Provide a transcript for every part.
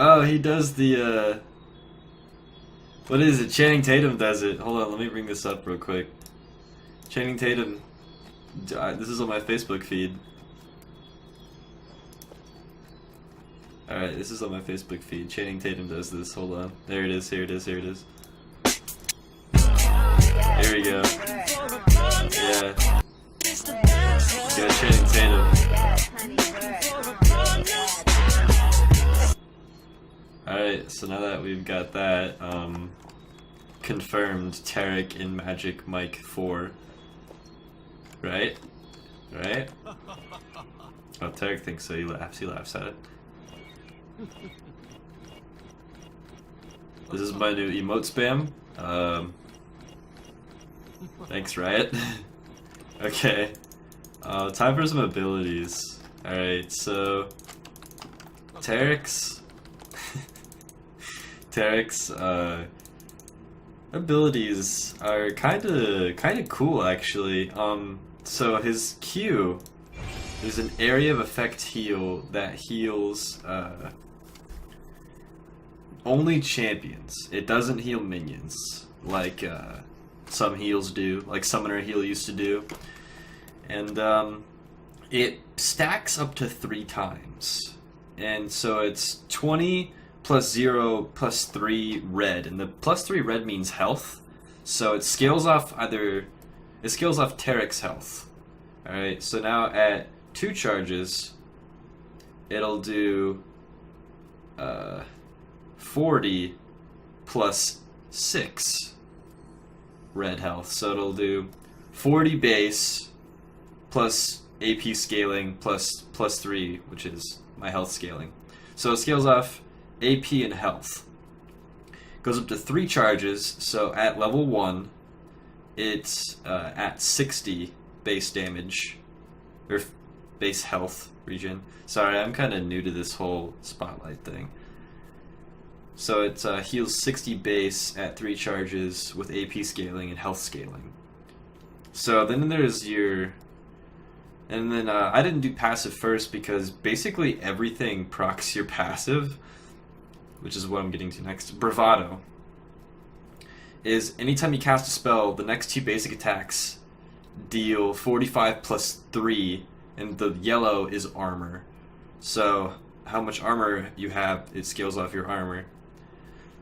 Oh, he does the, what is it? Channing Tatum does it. Hold on, let me bring this up real quick. Channing Tatum. This is on my Facebook feed. Alright, this is on my Facebook feed. Channing Tatum does this. Hold on. There it is, here it is, here it is. Here we go. Yeah. Yeah, Channing Tatum. Alright, so now that we've got that, confirmed Taric in Magic Mike 4. Right? Right? Oh, Taric thinks so. He laughs at it. This is my new emote spam. Thanks, Riot. Okay. Time for some abilities. Alright, so Taric's abilities are kinda cool actually. So his Q, there's an area of effect heal that heals only champions. It doesn't heal minions like some heals do, like Summoner Heal used to do. And it stacks up to 3 times. And so it's 20 plus 0 plus 3 red. And the plus 3 red means health. So it scales off Taric's health. Alright, so now at 2 charges, it'll do 40 plus 6 red health. So it'll do 40 base plus AP scaling plus 3, which is my health scaling. So it scales off AP and health. Goes up to 3 charges, so at level 1, it's at 60 base damage, or base health regen. Sorry, I'm kind of new to this whole spotlight thing. So it heals 60 base at 3 charges with AP scaling and health scaling. So then there's your... And then I didn't do passive first because basically everything procs your passive, which is what I'm getting to next. Bravado is anytime you cast a spell, the next 2 basic attacks deal 45 plus 3, and the yellow is armor. So how much armor you have, it scales off your armor.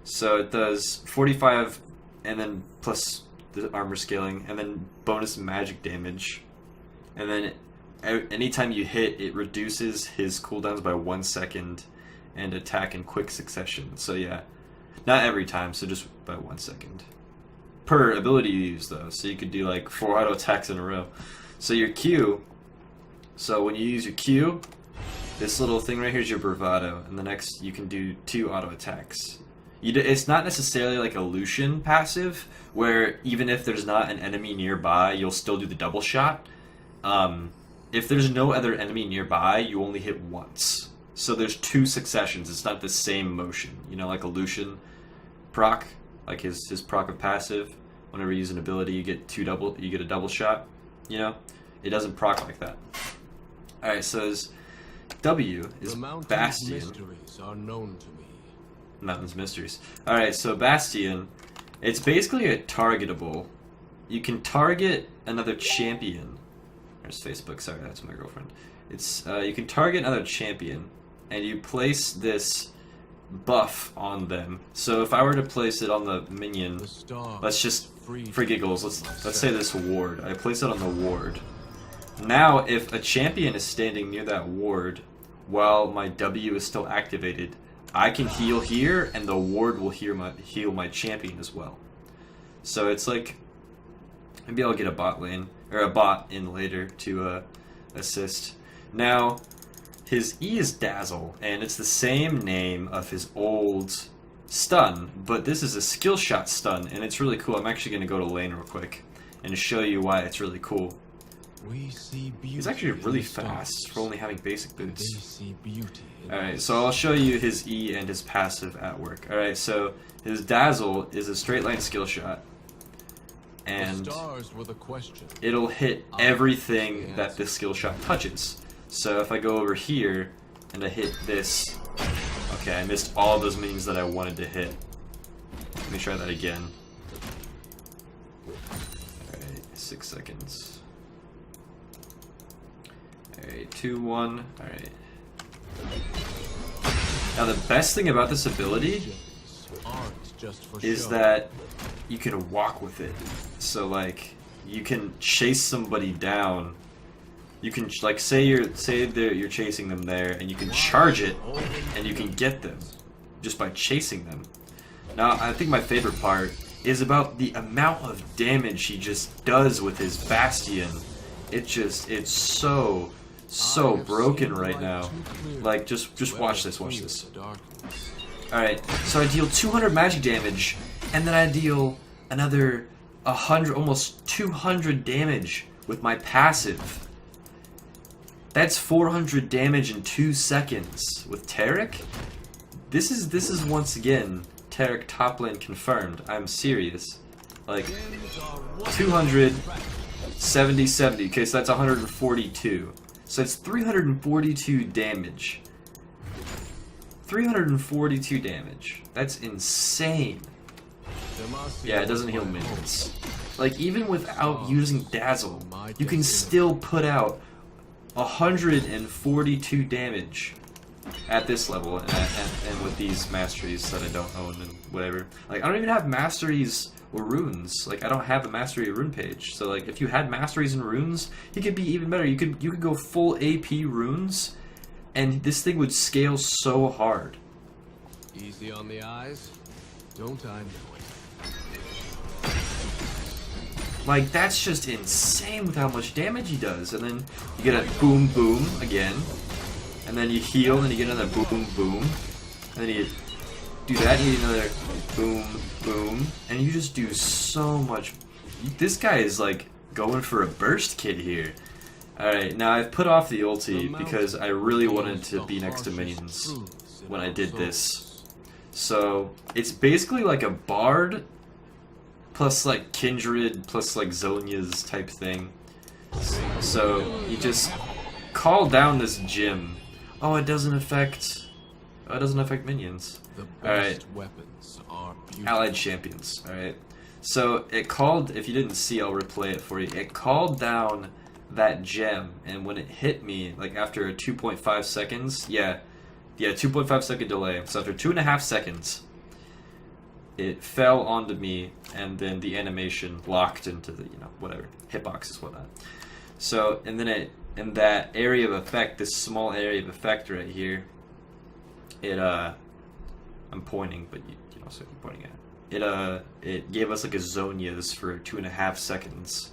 So it does 45 and then plus the armor scaling, and then bonus magic damage. And then anytime you hit, it reduces his cooldowns by 1 second and attack in quick succession. So yeah, not every time, so just by 1 second. Per ability you use though, so you could do like 4 auto attacks in a row. So your Q, so when you use your Q, this little thing right here is your Bravado, and the next you can do 2 auto attacks. It's not necessarily like a Lucian passive, where even if there's not an enemy nearby, you'll still do the double shot. If there's no other enemy nearby, you only hit once. So there's 2 successions. It's not the same motion. You know, like a Lucian proc, like his proc of passive. Whenever you use an ability, you get a double shot. You know, it doesn't proc like that. All right, so his W is Bastion. Mysteries are known to me. Mountain's Mysteries. All right, so Bastion, it's basically a targetable. You can target another champion. There's Facebook. Sorry, that's my girlfriend. It's you can target another champion, and you place this buff on them. So if I were to place it on the minion, let's just for giggles, let's say this ward. I place it on the ward. Now, if a champion is standing near that ward while my W is still activated, I can heal here, and the ward will heal my champion as well. So it's like, maybe I'll get a bot lane, or a bot in later to assist. Now, his E is Dazzle, and it's the same name of his old stun, but this is a skill shot stun, and it's really cool. I'm actually going to go to lane real quick and show you why it's really cool. He's actually really fast for only having basic boots. Alright, so I'll show you his E and his passive at work. Alright, so his Dazzle is a straight line skill shot, and it'll hit everything that this skill shot touches. So if I go over here and I hit this, okay, Okay, I missed all of those minions that I wanted to hit. Let me try that again. Alright, 6 seconds. Alright, 2, 1. Alright. Now the best thing about this ability is that you can walk with it. So like, you can chase somebody down. You can like say you're chasing them there, and you can charge it, and you can get them just by chasing them. Now I think my favorite part is about the amount of damage he just does with his Bastion. It's so broken right now. Like just watch this, watch this. Alright, so I deal 200 magic damage, and then I deal another 100, almost 200 damage with my passive. That's 400 damage in 2 seconds with Taric. This is once again Taric top lane confirmed. I'm serious. Like 200, 70, 70. Okay, so that's 142. So it's 342 damage. 342 damage. That's insane. Yeah, it doesn't heal minions. Like, even without using Dazzle, you can still put out 142 damage at this level, and with these masteries that I don't own and whatever. Like, I don't even have masteries or runes. Like, I don't have a mastery rune page. So, like, if you had masteries and runes, he could be even better. You could go full AP runes, and this thing would scale so hard. Easy on the eyes, don't I know it? Like, that's just insane with how much damage he does. And then you get a boom boom again, and then you heal, and you get another boom boom, and then you do that, and you get another boom boom, and you just do so much. This guy is like going for a burst kit here. Alright, now I've put off the ulti because I really wanted to be next to minions when I did this. So, it's basically like a bard plus like kindred plus like Zonia's type thing. So, you just call down this gym. Oh, it doesn't affect minions. Alright. Allied champions, alright. So, it called, if you didn't see, I'll replay it for you. It called down that gem, and when it hit me, like after a 2.5 seconds, 2.5 second delay, so after 2.5 seconds, it fell onto me, and then the animation locked into the, whatever, hitboxes, whatnot. So, and then it, in that area of effect, this small area of effect right here, it, I'm pointing, but you can also be pointing at it gave us like a Zonia's for 2.5 seconds.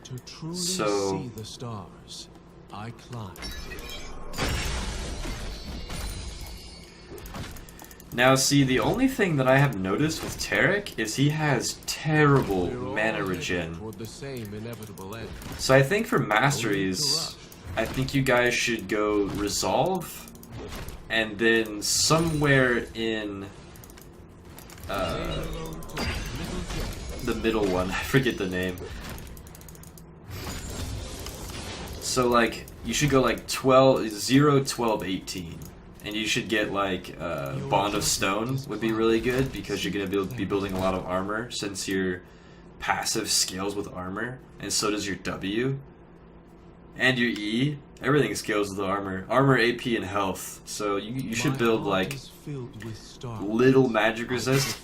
To truly So, see the stars, I climb. now see, the only thing that I have noticed with Taric is he has terrible mana regen. So I think for masteries, I think you guys should go Resolve, and then somewhere in the middle one, I forget the name. So like, you should go like 0, 12, 18. And you should get like Bond of Stone would be really good, because you're going to be building a lot of armor, since your passive scales with armor, and so does your W. And your E. Everything scales with armor. Armor, AP, and health. So you should build like little magic resist.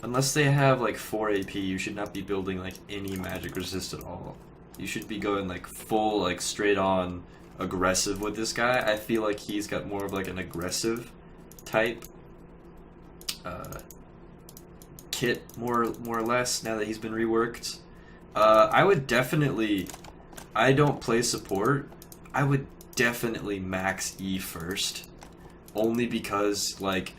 Unless they have like 4 AP, you should not be building like any magic resist at all. You should be going like full, like straight on aggressive with this guy. I feel like he's got more of like an aggressive type kit, more or less, now that he's been reworked. I would definitely, I don't play support, I would definitely max E first, only because like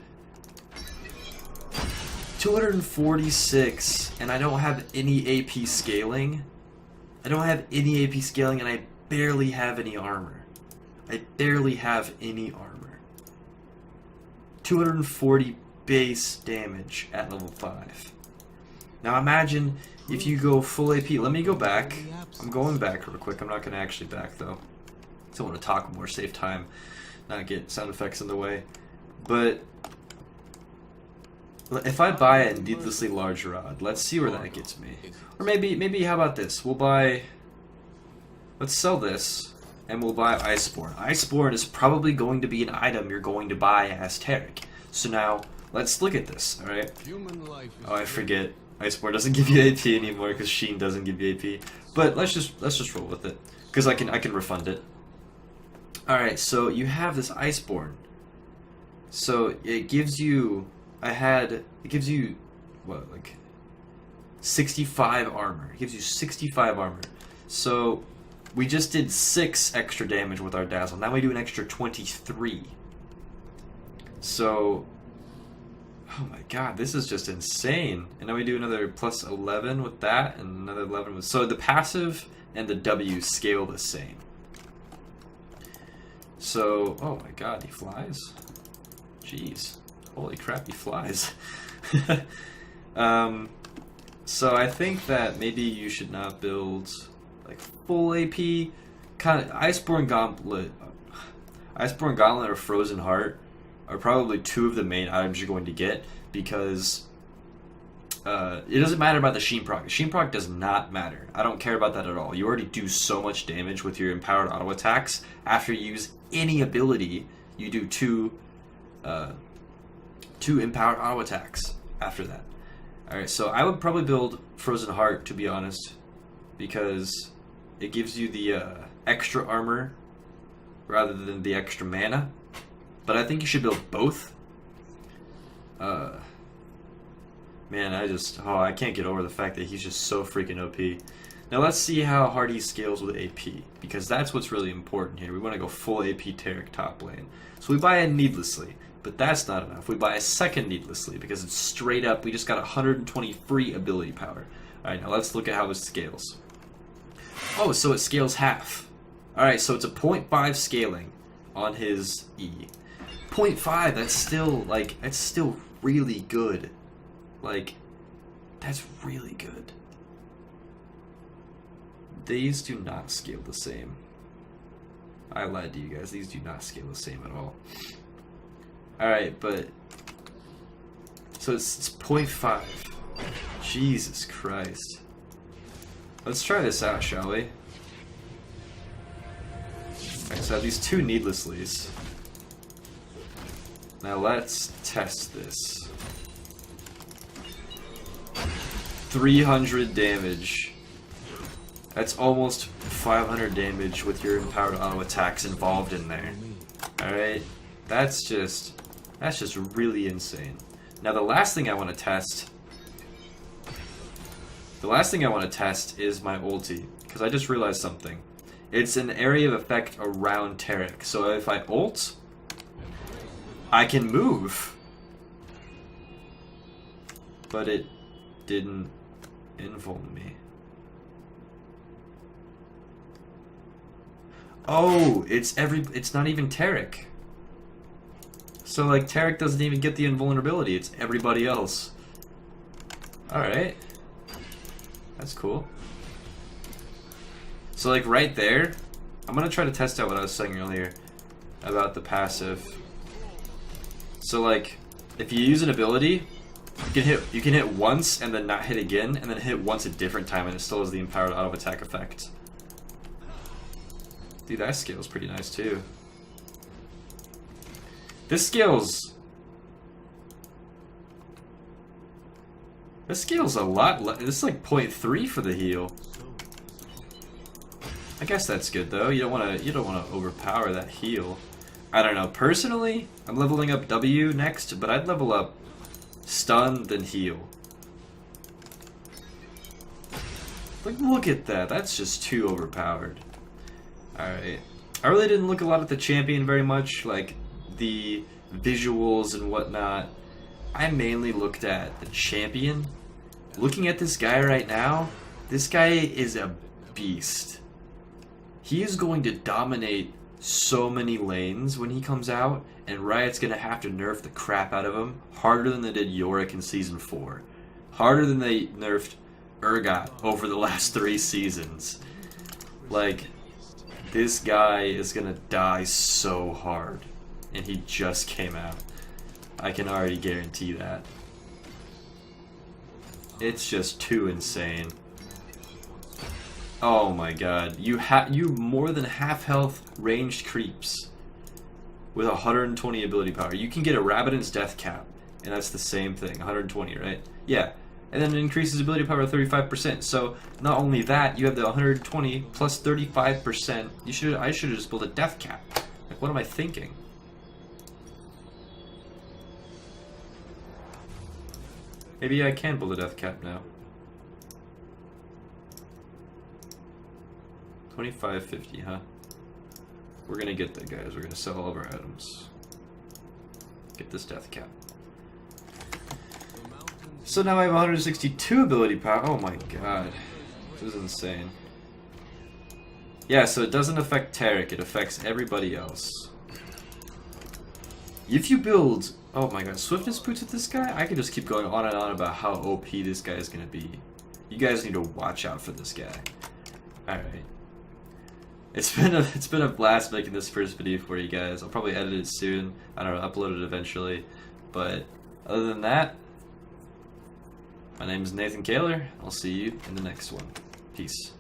246, and I don't have any AP scaling. I don't have any AP scaling, and I barely have any armor. I barely have any armor. 240 base damage at level 5. Now imagine if you go full AP. Let me go back. I'm going back real quick. I'm not going to actually back though. I want to talk more, save time, not get sound effects in the way. But if I buy a needlessly large rod, let's see where that gets me. Or maybe how about this? We'll buy. Let's sell this, and we'll buy Iceborne. Iceborne is probably going to be an item you're going to buy as Taric. So now let's look at this. All right. Oh, I forget. Iceborne doesn't give you AP anymore because Sheen doesn't give you AP. But let's just roll with it because I can refund it. All right. So you have this Iceborne. So it gives you. It gives you what, like 65 armor. It gives you 65 armor. So we just did 6 extra damage with our dazzle. Now we do an extra 23. So, oh my god, this is just insane. And now we do another plus 11 with that, and another 11 with. So the passive and the W scale the same. So, oh my god, he flies. Jeez. Holy crap, he flies. So I think that maybe you should not build like full AP. Kind of Iceborne Gauntlet or Frozen Heart are probably 2 of the main items you're going to get because it doesn't matter about the Sheen proc. Sheen proc does not matter. I don't care about that at all. You already do so much damage with your empowered auto attacks. After you use any ability, you do 2 empowered auto attacks after that. Alright, so I would probably build Frozen Heart, to be honest, because it gives you the extra armor rather than the extra mana. But I think you should build both. Man, I can't get over the fact that he's just so freaking OP. Now let's see how hard he scales with AP, because that's what's really important here. We want to go full AP Taric top lane. So we buy a needlessly. But that's not enough. We buy a second needlessly because it's straight up. We just got 120 free ability power. Alright, now let's look at how it scales. Oh, so it scales half. Alright, so it's a 0.5 scaling on his E. 0.5, that's still really good. Like, that's really good. These do not scale the same. I lied to you guys. These do not scale the same at all. Alright, but so it's 0.5. Jesus Christ. Let's try this out, shall we? Alright, so I have these 2 needlesslies. Now let's test this. 300 damage. That's almost 500 damage with your empowered auto attacks involved in there. Alright? That's just really insane. Now the last thing I want to test is my ulti, because I just realized something. It's an area of effect around Taric, so if I ult, I can move. But it didn't invuln me. Oh, it's not even Taric. So, like, Taric doesn't even get the invulnerability. It's everybody else. Alright. That's cool. So, like, right there, I'm gonna try to test out what I was saying earlier about the passive. So, like, if you use an ability, you can hit once and then not hit again, and then hit once a different time, and it still has the empowered auto attack effect. Dude, that scale's pretty nice, too. This scales a lot. This is like 0.3 for the heal. I guess that's good though. You don't want to overpower that heal. I don't know. Personally, I'm leveling up W next, but I'd level up stun then heal. Like, look at that. That's just too overpowered. All right. I really didn't look a lot at the champion very much. Like, the visuals and whatnot. I mainly looked at the champion. Looking at this guy right now, this guy is a beast. He is going to dominate so many lanes when he comes out, and Riot's going to have to nerf the crap out of him harder than they did Yorick in Season 4. Harder than they nerfed Urgot over the last 3 seasons. Like, this guy is going to die so hard. And he just came out. I can already guarantee that. It's just too insane. Oh my god. You more than half health ranged creeps with 120 ability power. You can get a Rabbidan's death cap, and that's the same thing. 120, right? Yeah. And then it increases ability power 35%. So not only that, you have the 120 plus 35%. I should have just built a death cap. Like, what am I thinking? Maybe I can build a death cap now. 2550, huh? We're gonna get that, guys. We're gonna sell all of our items. Get this death cap. So now I have 162 ability power. Oh my god. This is insane. Yeah, so it doesn't affect Taric, it affects everybody else. If you build, oh my god, swiftness boots with this guy, I could just keep going on and on about how OP this guy is gonna be. You guys need to watch out for this guy. Alright. It's been a blast making this first video for you guys. I'll probably edit it soon. I don't know, upload it eventually. But other than that, my name is Nathan Kaler. I'll see you in the next one. Peace.